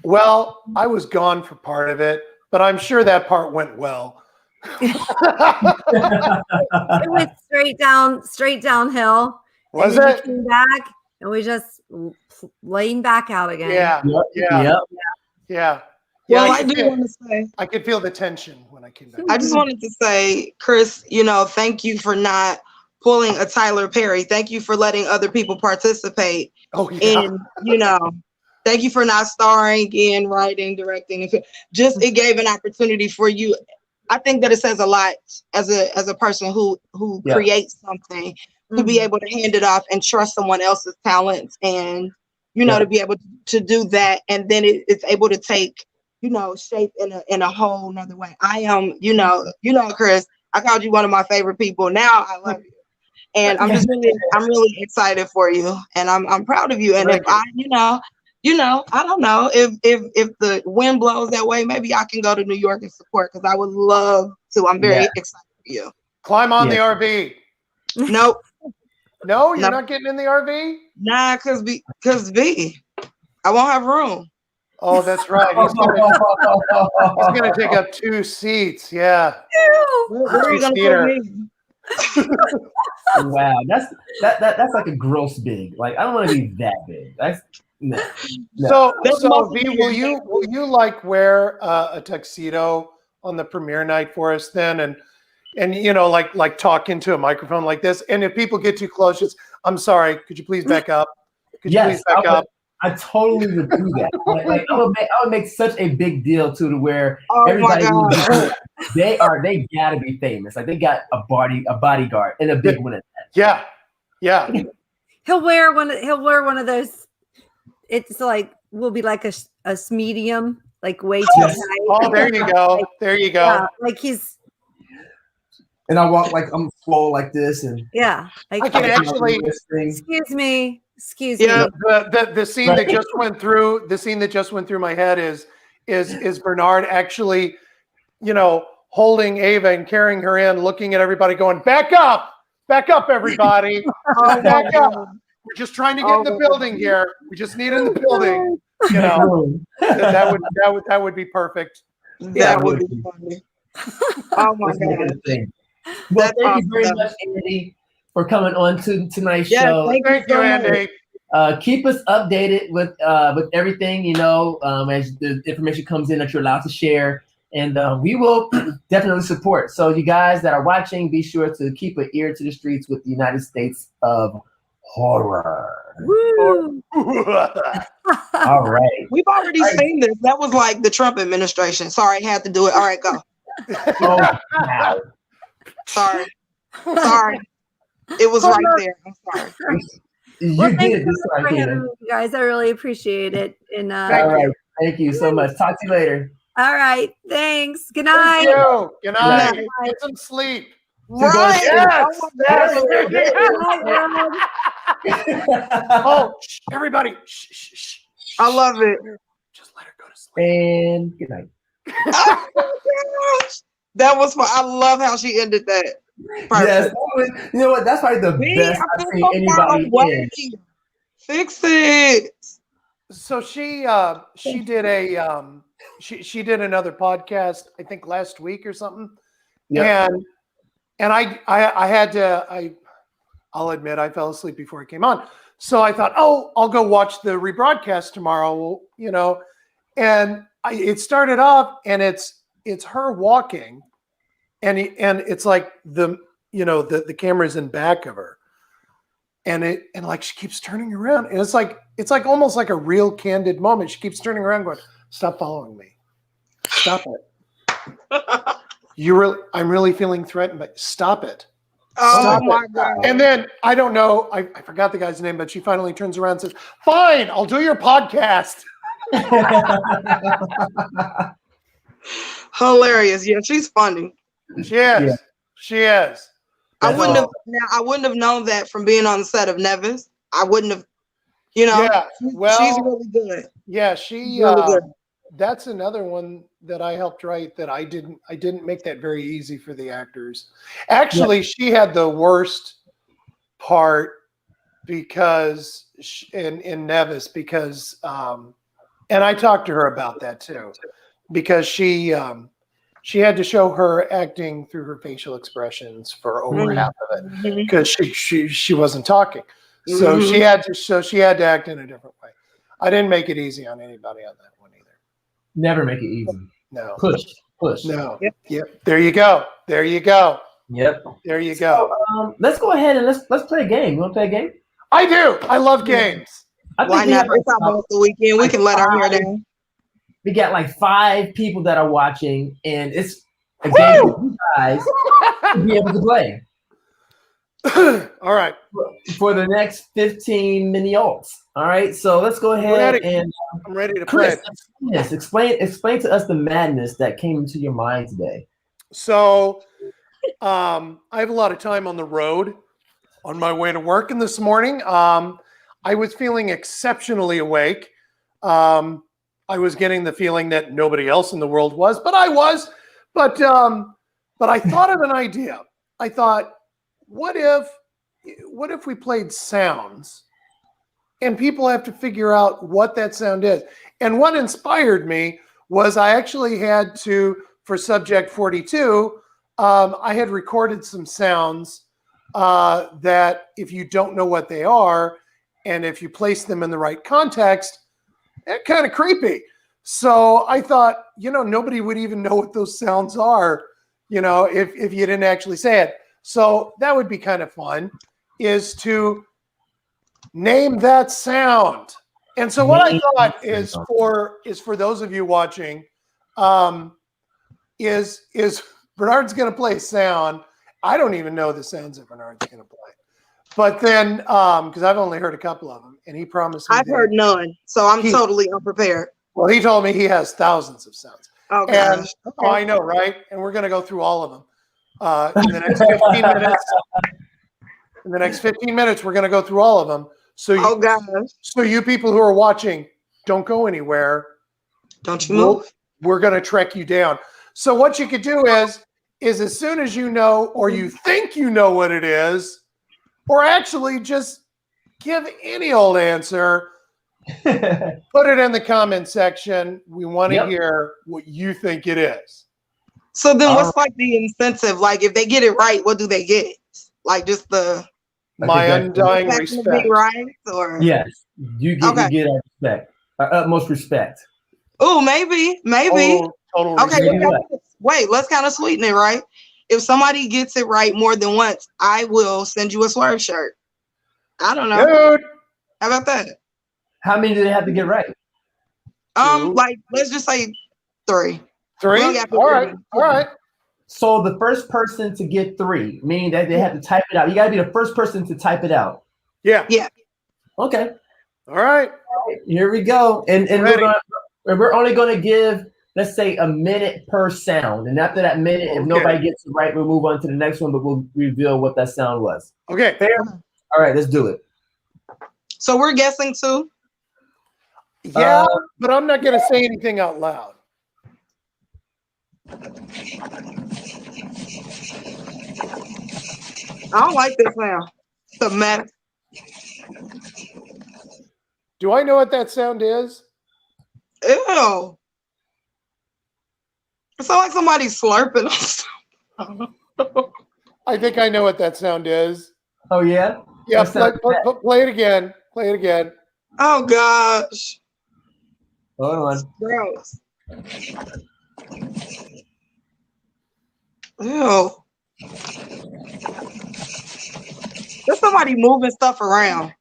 Well, I was gone for part of it, but I'm sure that part went well. It went straight downhill. Was and then it? We came back and we just leaned back out again. Yeah. Well, I do want to say, I could feel the tension when I came back. I just wanted to say, Chris, you know, thank you for not pulling a Tyler Perry. Thank you for letting other people participate. In, you know, thank you for not starring in writing, directing. Just it gave an opportunity for you. I think that it says a lot as a person who creates something to be able to hand it off and trust someone else's talents, and you know to be able to do that, and then it's able to take shape in a whole nother way. I am, Chris, I called you one of my favorite people. Now I love you. And I'm really excited for you, and I'm proud of you. And if I, I don't know if the wind blows that way, maybe I can go to New York and support because I would love to. I'm very excited for you. Climb on the RV. Nope. No, you're not getting in the RV? Nah, because I won't have room. Oh, that's right. He's gonna take up 2 seats. Yeah. Where are you gonna put me? Wow, that's like a gross big. Like I don't want to be that big. That's no. So V, will you like wear a tuxedo on the premiere night for us then, and like talk into a microphone like this? And if people get too close, just I'm sorry. Could you please back up? Could you please back up? I totally would do that. Like I would make such a big deal to where everybody they gotta be famous. Like they got a bodyguard and a big one. Yeah. He'll wear one of those. It's like will be like a medium, like way too tight. Oh, there you go. There you go. Yeah, like he's. And I walk like I'm slow like this, and like I can actually. Excuse me. The scene that just went through my head is Bernard actually, holding Ava and carrying her in, looking at everybody, going, "Back up, everybody, back up. We're just trying to get in the building here. We just need in the building." That would be perfect. That would be funny. Oh my God. Well, thank you very much, Andy, for coming on to tonight's show. Thank you, Andy. Keep us updated with everything, as the information comes in that you're allowed to share. And we will definitely support. So you guys that are watching, be sure to keep an ear to the streets with the United States of Horror. Woo. All right. We've already seen this. That was like the Trump administration. Sorry, had to do it. All right, go. Oh, wow. Sorry. It was right there. I'm sorry. You did this for having me, guys. I really appreciate it. And all right. Thank you so much. Talk to you later. All right. Thanks. Good night. Thank you. Good night. Get some sleep. Right. Yes. Oh, everybody. Shh. I love it. Just let her go to sleep. And good night. Oh my gosh. That was fun. I love how she ended that. Perfect. Yes, you know what? That's probably the best I've seen anybody in. Fix it. So she did she did another podcast, I think last week or something. Yep. And I'll admit I fell asleep before it came on. So I thought, I'll go watch the rebroadcast tomorrow, and it started off and it's her walking and it's like the camera's in back of her and like she keeps turning around and it's like almost like a real candid moment. She keeps turning around going, "Stop following me. Stop it. I'm really feeling threatened, but stop it." Oh my God. And then I don't know, I forgot the guy's name, but she finally turns around and says, "Fine, I'll do your podcast." Hilarious. Yeah, she's funny. She is. Yeah. She is. I wouldn't have known that from being on the set of Nevis. I wouldn't have, Yeah, well, she's really good. Yeah, really good. That's another one that I helped write that I didn't make that very easy for the actors. Actually, she had the worst part because in Nevis because and I talked to her about that too, because she had to show her acting through her facial expressions for over half of it because she wasn't talking. So she had to act in a different way. I didn't make it easy on anybody on that one either. Never make it easy. No. Push. No. Yep. There you go. Yep. There you go. So, let's go ahead and let's play a game. You want to play a game? I do. I love games. Why not? It's almost the weekend. We can let our hair down. We got like 5 people that are watching, and it's a game for you guys to be able to play. All right. For the next 15 minutes. All right. So let's go ahead and I'm ready to Chris, play. Explain to us the madness that came into your mind today. So I have a lot of time on the road on my way to work this morning. I was feeling exceptionally awake. I was getting the feeling that nobody else in the world was, but I was. But I thought of an idea. I thought, what if we played sounds, and people have to figure out what that sound is? And what inspired me was I actually had to, for subject 42, I had recorded some sounds that if you don't know what they are, and if you place them in the right context, they're kind of creepy. So I thought, nobody would even know what those sounds are, if you didn't actually say it. So that would be kind of fun, is to name that sound. And so what I thought is for those of you watching, is Bernard's going to play sound. I don't even know the sounds that Bernard's going to play. But then, because I've only heard a couple of them, and he promised me I've heard none, so I'm totally unprepared. Well, he told me he has thousands of sounds. Oh, and gosh. oh, I know, right? And we're going to go through all of them in the next 15 minutes. In the next 15 minutes, we're going to go through all of them. So so you people who are watching, don't go anywhere. Don't you move. We're going to trek you down. So what you could do is as soon as you know, or you think you know what it is, or actually just give any old answer, put it in the comment section. We want to hear what you think it is. So then what's like the incentive? Like if they get it right, what do they get? Like just my undying respect. Right? Or yes, you get our respect, our utmost respect. Oh, maybe. Total okay, respect. Let's kind of sweeten it, right? If somebody gets it right more than once, I will send you a Swerve shirt. I don't know. Dude. How about that? How many do they have to get right? Like let's just say 3. 3? All right. So the first person to get 3, meaning that they have to type it out. You got to be the first person to type it out. Yeah. Okay. All right. Here we go. And we're only going to give, let's say, a minute per sound. And after that minute, if nobody gets it right, we'll move on to the next one, but we'll reveal what that sound was. Okay. Fair? All right, let's do it. So we're guessing too? Yeah, but I'm not going to say anything out loud. I don't like this sound. The mess. Do I know what that sound is? Ew. It sounds like somebody's slurping on something. I think I know what that sound is. Oh, yeah? Yeah, play it again. Play it again. Oh, gosh. Hold on. Gross. Ew. There's somebody moving stuff around.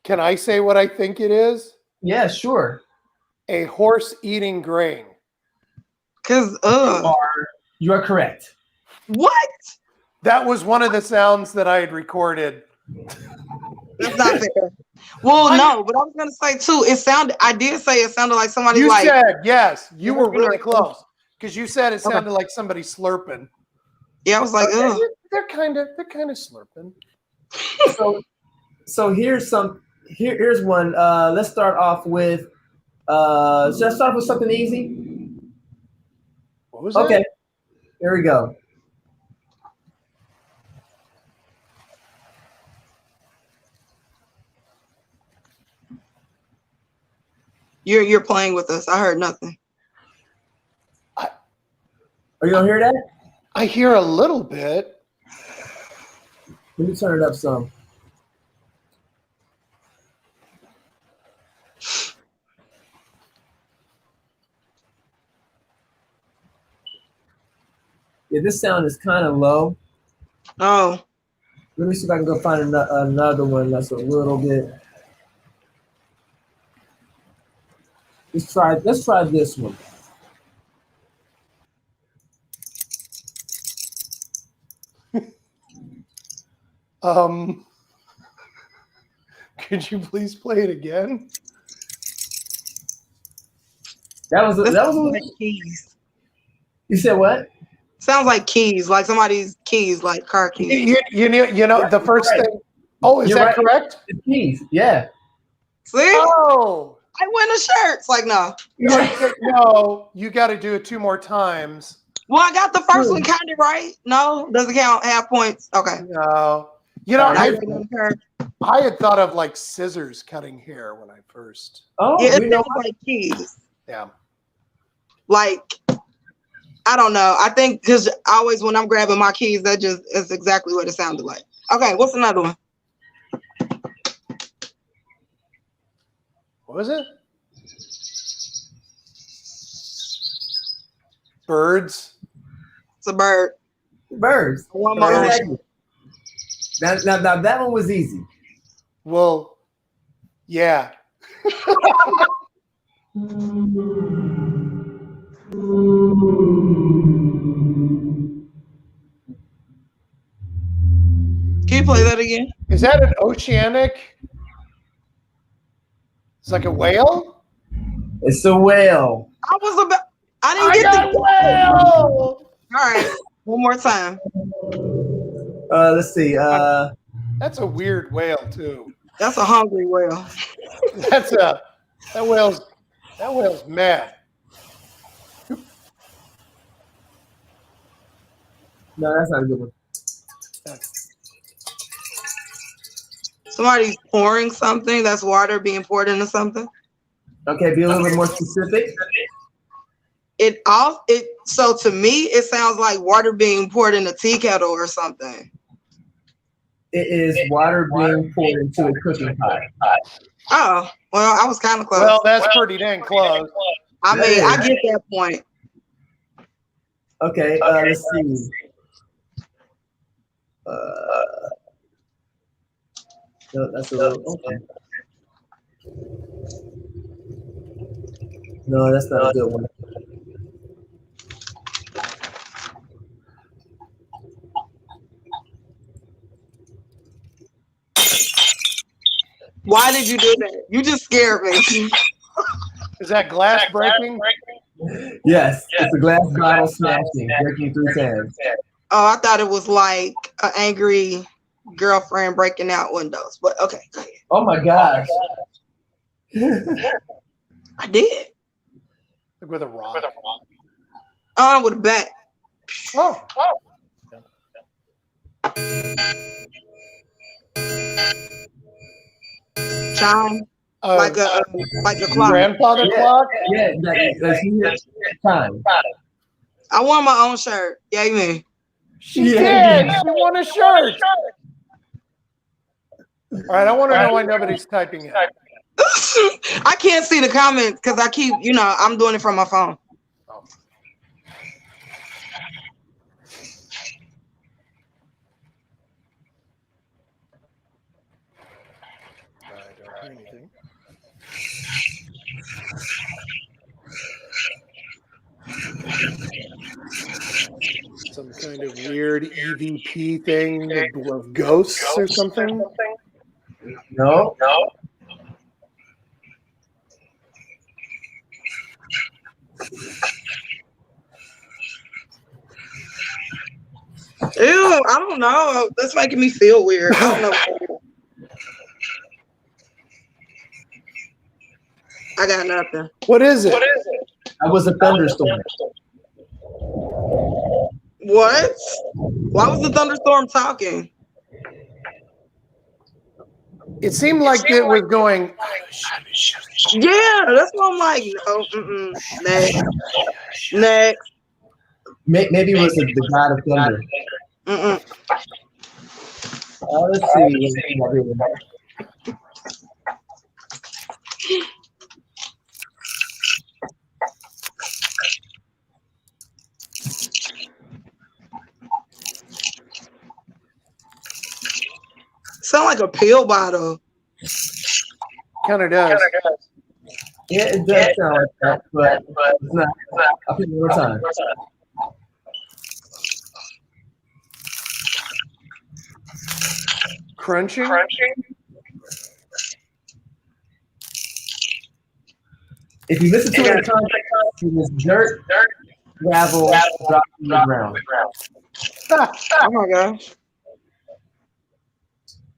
Can I say what I think it is? Yeah, sure. A horse eating grain. Because, you are correct. What? That was one of the sounds that I had recorded. That's not fair. Well, no, but I was going to say, too, I did say it sounded like somebody You like. said, yes, you were really close. Because you said it sounded like somebody slurping. Yeah, I was like, ugh. They're kind of slurping. So here's one. Let's start off with should I start with something easy? What was that? Okay. Here we go. You're playing with us. I heard nothing. Are you gonna hear that? I hear a little bit. Let me turn it up some. Yeah, this sound is kind of low. Oh. Let me see if I can go find another one that's a little bit. Let's try this one. Could you please play it again? That was a little. Keys. You said what? Sounds like keys, like somebody's keys, like car keys. You know the first thing. Oh, is You're that right. correct? It's keys. Yeah. See? Oh. I win the shirts. Like, no. No, you got to do it 2 more times. Well, I got the first one kind of right. No, doesn't count. Half points. Okay. No. You know, I I had thought of like scissors cutting hair when I first. Oh, yeah, you it know sounds what? like keys. Yeah. Like, I don't know. I think because always when I'm grabbing my keys, that just is exactly what it sounded like. Okay, what's another one? What was it? Birds. It's a bird. Birds. One more. Exactly. Now that one was easy. Well, yeah. Can you play that again? Is that an oceanic? It's like a whale? It's a whale. I didn't get the whale. All right, one more time. Let's see. That's a weird whale too. That's a hungry whale. That whale's mad. No, that's not a good one. Somebody's pouring something. That's water being poured into something. Okay, be a little bit more specific. So to me, it sounds like water being poured in a tea kettle or something. It is water being poured into a cooking pot. Oh, well, I was kind of close. Well, that's pretty dang close. I mean, I get that point. Okay, let's see. No, that's a little okay. No, that's not a good one. Why did you do that? You just scared me. Is that glass breaking? Yes, it's a glass bottle smashing, breaking 3 times. Oh, I thought it was like an angry girlfriend breaking out windows. But okay, go ahead. Oh my gosh. I did. Like with a rock. With a bat. Oh. Chime. Like a clock. Grandfather clock? Yeah, that's time. I want my own shirt. Yeah, you mean. She did. She won a shirt. All right, I want to know why nobody's typing it. I can't see the comments because I keep, I'm doing it from my phone. Oh. I don't hear anything. Some kind of weird EVP thing of ghosts or something? No. Ew, I don't know. That's making me feel weird. I don't know. I got nothing. What is it? That was a thunderstorm. What? Why was the thunderstorm talking? It seemed like it was going. Yeah, that's what I'm like. No, next. Maybe it was the god of thunder. Let's see. Sound like a pill bottle. Kind of does. Yeah, it does sound like that, but it's not. I'll put it one more time. Crunching? If you listen to it in context, it was dirt gravel dropped to the ground. Oh my gosh.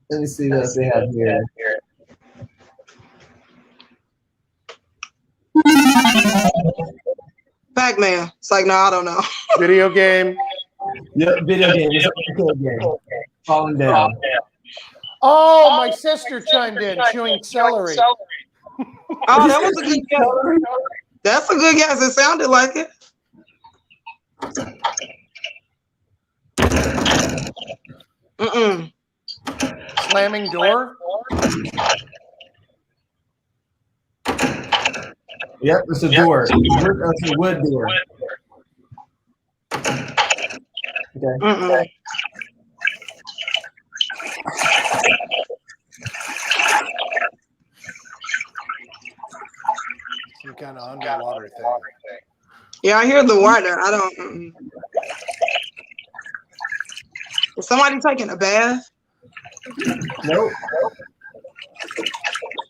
Let me see what else they have here. Pac-Man. It's like, no, I don't know. Video game. Yep, video game. It's a arcade game. Falling down. Oh, my sister chimed in, chewing celery. Oh, that was a good guess. That's a good guess. It sounded like it. Mm-mm. Slamming door. Yep, it's a door. It's a wood door. Okay. Mm-mm. Some kind of underwater thing. Yeah, I hear the water. I don't. Mm-mm. Is somebody taking a bath? Nope.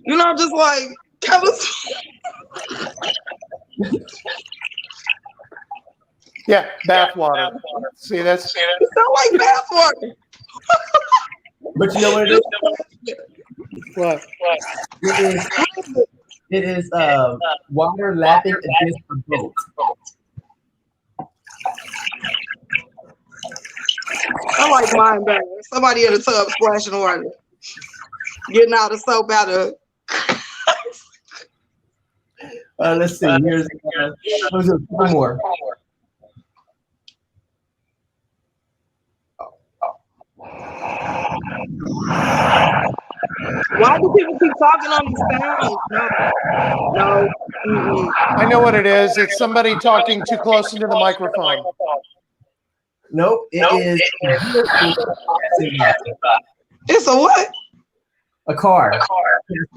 You know, just like kind of. Yeah, bath water. See, that's It sounds like bath water. But you know what it is? what? It is water lapping against a boat. I like mine better. Somebody in the tub splashing water, getting all the soap out of. Let's see. Here's one more. Why do people keep talking on these sounds? No. Mm-mm. I know what it is. It's somebody talking too close into the microphone. Nope. It is It's a what? a car. It's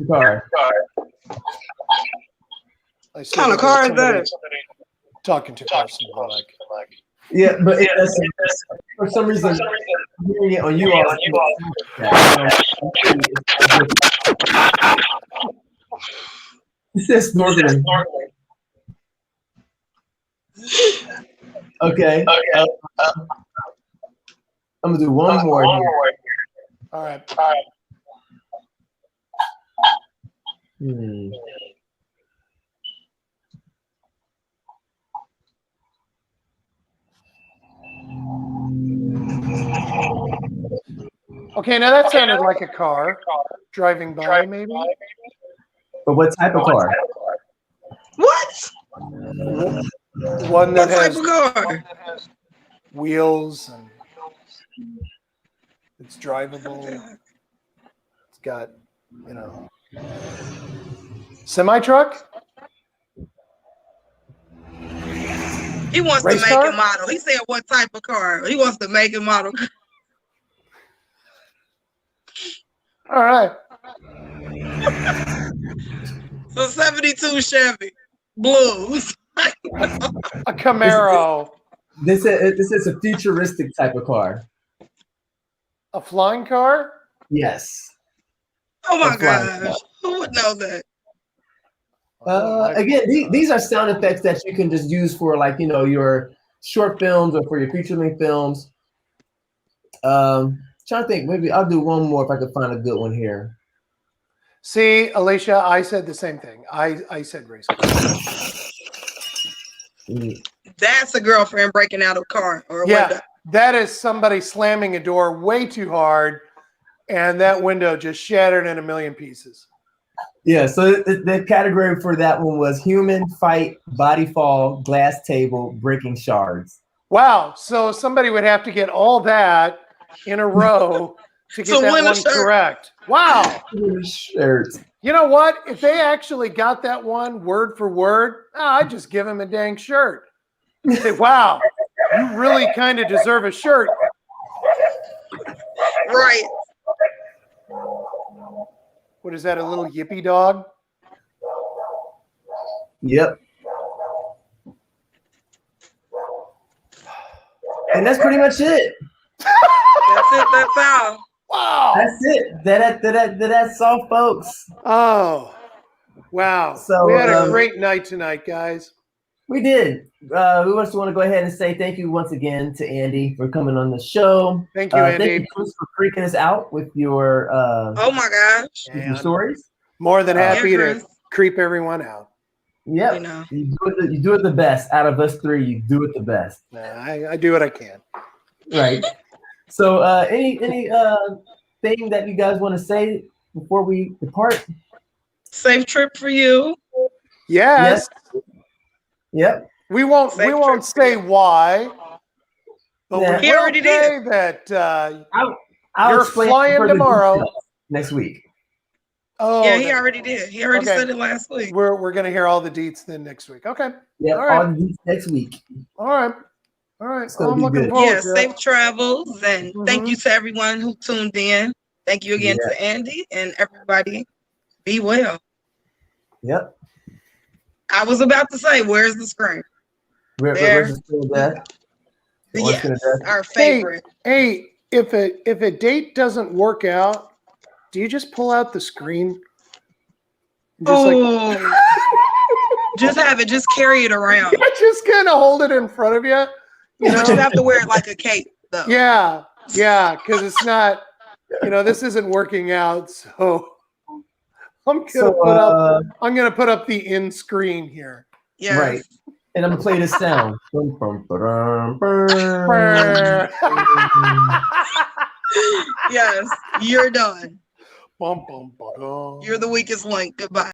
a car. I see Kind of car is that? Talking too close into the mic. Yeah, but it doesn't. For some reason, hearing it on you all. It says snorkeling. Okay. I'm gonna do one more. All right. Hmm. Okay, now that sounded like a car driving by, maybe. But what type of car? What? One that What type has of car? wheels and it's drivable. It's got, semi-truck. He wants Race to make car? a model. He said what type of car? He wants to make a model. All right. So 72 Chevy Blues. A Camaro. This is a futuristic type of car. A flying car? Yes. Oh my A flying gosh. Who would know that? Again, these are sound effects that you can just use for your short films or for your feature-length films. Trying to think, maybe I'll do one more if I could find a good one here. See, Alicia, I said the same thing. I said race car. That's a girlfriend breaking out of a car or a window. That is somebody slamming a door way too hard, and that window just shattered in a million pieces. Yeah, so the category for that one was human, fight, body fall, glass table, breaking shards. Wow, so somebody would have to get all that in a row to get that one correct. Wow. Shirt. You know what? If they actually got that one word for word, I'd just give him a dang shirt. Say, wow, you really kind of deserve a shirt. Right. What is that, a little yippy dog? Yep. And that's pretty much it. That's it. That's all. Wow. That's it. That's all, folks. Oh, wow. So we had a great night tonight, guys. We did. We just want to go ahead and say thank you once again to Andi for coming on the show. Thank you, Andi. Thank you, Chris, for freaking us out with your oh my gosh, with your stories. More than happy to Chris. creep everyone out. Yep. You know. You do it the best. Out of us three, you do it the best. I do what I can. Right. So any thing that you guys want to say before we depart? Safe trip for you. Yes. Yep. We won't say why. But Yeah. we will say that I'll you're explain flying further tomorrow. details next week. Oh, Yeah, he already did. He already said it last week. We're gonna hear all the deets then next week. Okay. Yeah, all right. all the deets next week. All right. All right. It's gonna I'm be looking good. forward Yeah, to safe it. travels, and thank you to everyone who tuned in. Thank you again to Andi and everybody. Be well. Yep. I was about to say, where's the screen? Where's the screen of death? Yes, our favorite. Hey, if a date doesn't work out, do you just pull out the screen? Just have it. Just carry it around. Just kind of hold it in front of you. But you have to wear it like a cape, though. Yeah, because it's not. This isn't working out. So I'm gonna put up the in screen here. Yes. Right. And I'm gonna play this sound. Yes, you're done. Bum, bum, bum. You're the weakest link. Goodbye.